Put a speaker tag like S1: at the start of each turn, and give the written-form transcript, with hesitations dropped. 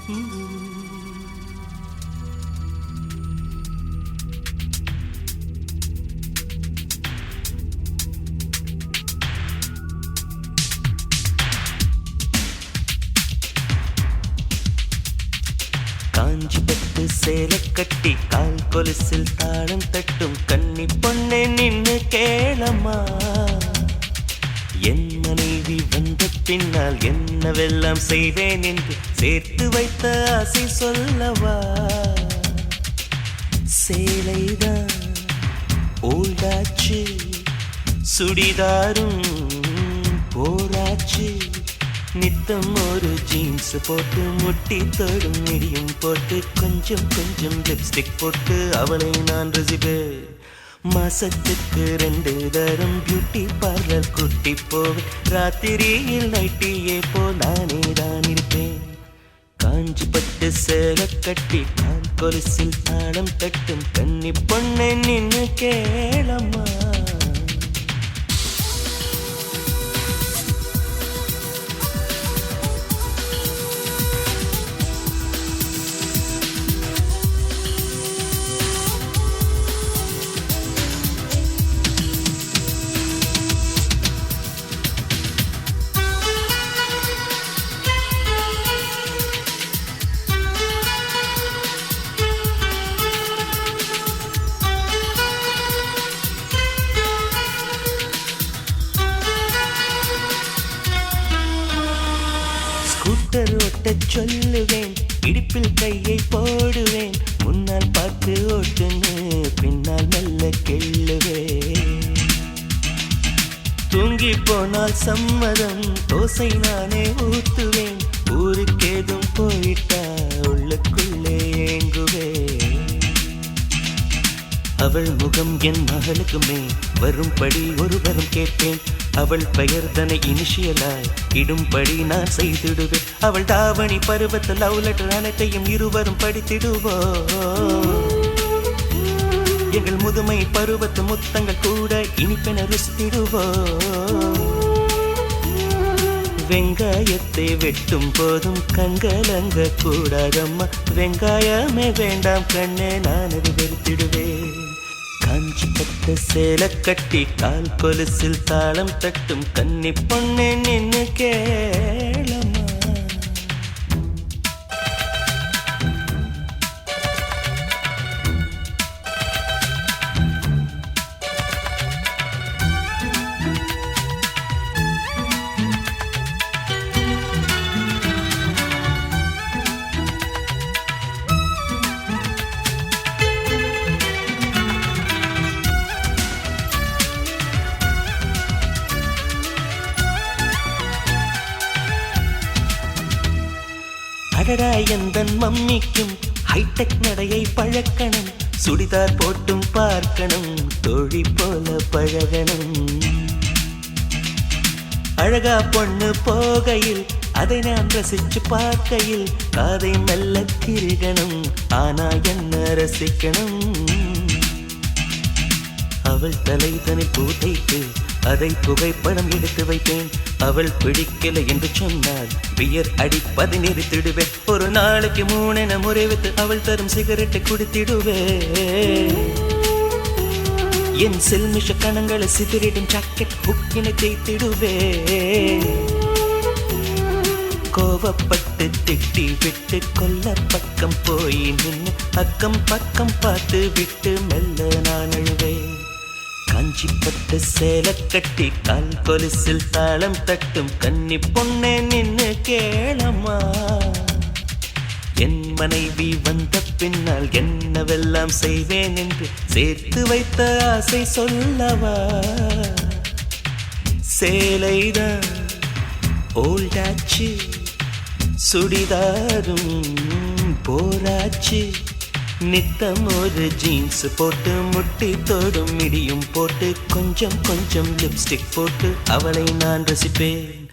S1: காஞ்சி பட்டு சேலை கட்டி கால் கொலுசில் தாளம் தட்டும் கன்னி பொண்ணே நின்னு கேளம்மா. என் மனைவி வந்த பின்னால் என்னவெல்லாம் செய்வேன் என்று சேர்த்து வைத்த ஆசை சொல்லவா. சேலைதான் ஓல்டாச்சு, சுடிதாரும் போராச்சு. நித்தம் ஒரு ஜீன்ஸ் போட்டு முட்டி தொடும் மிடியும் போட்டு கொஞ்சம் கொஞ்சம் லிப்ஸ்டிக் போட்டு அவளை நான் ரசிப்பேன். மாசத்துக்கு 2 தரம் பியூட்டி பார்லர் கூட்டி போவேன். ராத்திரியில் நைட்டியே போல் நானே தான் இருப்பேன். காஞ்சி பட்டு சேலை கட்டி கால் கொலுசில் தாளம் தட்டும் கன்னி பொண்ணை நின்னு கேளம்மா. ஸ்கூட்டர் ஓட்டச் சொல்லுவேன், இடுப்பில் கையை போடுவேன். முன்னால் பார்த்து ஓட்டுன்னு பின்னால் மெல்ல கெள்ளுவேன். தூங்கி போனால் சம்மதம், தோசை நானே ஊத்துவேன். ஊருக்கேதும் போயிட்டா உள்ளுக்குள்ளே ஏங்குவேன். அவள் முகம் என் மகளுக்குமே வரும்படி ஒரு வரம் கேட்பேன். அவள் பெயர் தனை இனிஷியலாய் இடும்படி நான் செய்திடுவேன். அவள் தாவணி பருவத்தில் லவ் லெட்டர் அனைத்தையும் இருவரும் படித்திடுவோம். எங்கள் முதுமை பருவத்து முத்தங்கள் கூட இனிப்பென ருசித்திடுவோம். வெங்காயத்தை வெட்டும் போதும் கண்கலங்க கூடாதம்மா. வெங்காயமே வேண்டாம் கண்ணே, நான் அது வெறுத்திடுவேன். காஞ்சி பட்டு சேலை கட்டி கால் கொலுசில் தாளம் தட்டும் கன்னி பொண்ணே நின்னு கேளம்மா. அடடா எந்தன் மம்மிக்கும் ஹைடெக் நடையை பழக்கணும். சுடிதார் போட்டும் பார்க்கணும், தோழி போல பழகணும். அழகா பொண்ணு போகையில் அதை நான் ரசிச்சு பார்க்கையில் காதை மெல்ல திருகணும். ஆனா என்ன ரசிக்கணும். அவள் தலை தனி பூதைத்து அதை புகைப்படம் எடுத்து வைத்தேன். அவள் பிடிக்கல என்று சொன்னால் பியர் அடிப்பதை நிறுத்திடுவேன். ஒரு நாளைக்கு 3 என முறைவித்து அவள் தரும் சிகரெட்டை குடித்திடுவேன். என் செல்மிஷ கணங்களை சிதறிடும் ஜாக்கெட் ஹுக்கினை தேய்த்திடுவேன். கோவப்பட்டு திட்டி விட்டு கொல்ல பக்கம் போய் நின்று அக்கம் பக்கம் பார்த்து விட்டு மெல்ல நான் அழுவேன். காஞ்சி பட்டு சேலை கட்டி கால் கொலுசில் தாளம் தட்டும் கன்னி பொண்ணே நின்னு கேளம்மா. என் மனைவி வந்த பின்னால் என்னவெல்லாம் செய்வேன் என்று சேர்த்து வைத்த ஆசை சொல்லவா. சேலைதான் ஓல்டாச்சு, சுடிதாரும் போராச்சு. நித்தம் ஒரு ஜீன்ஸ் போட்டு முட்டி தொடும் மிடியும் போட்டு கொஞ்சம் கொஞ்சம் லிப்ஸ்டிக் போட்டு அவளை நான் ரசிப்பேன்.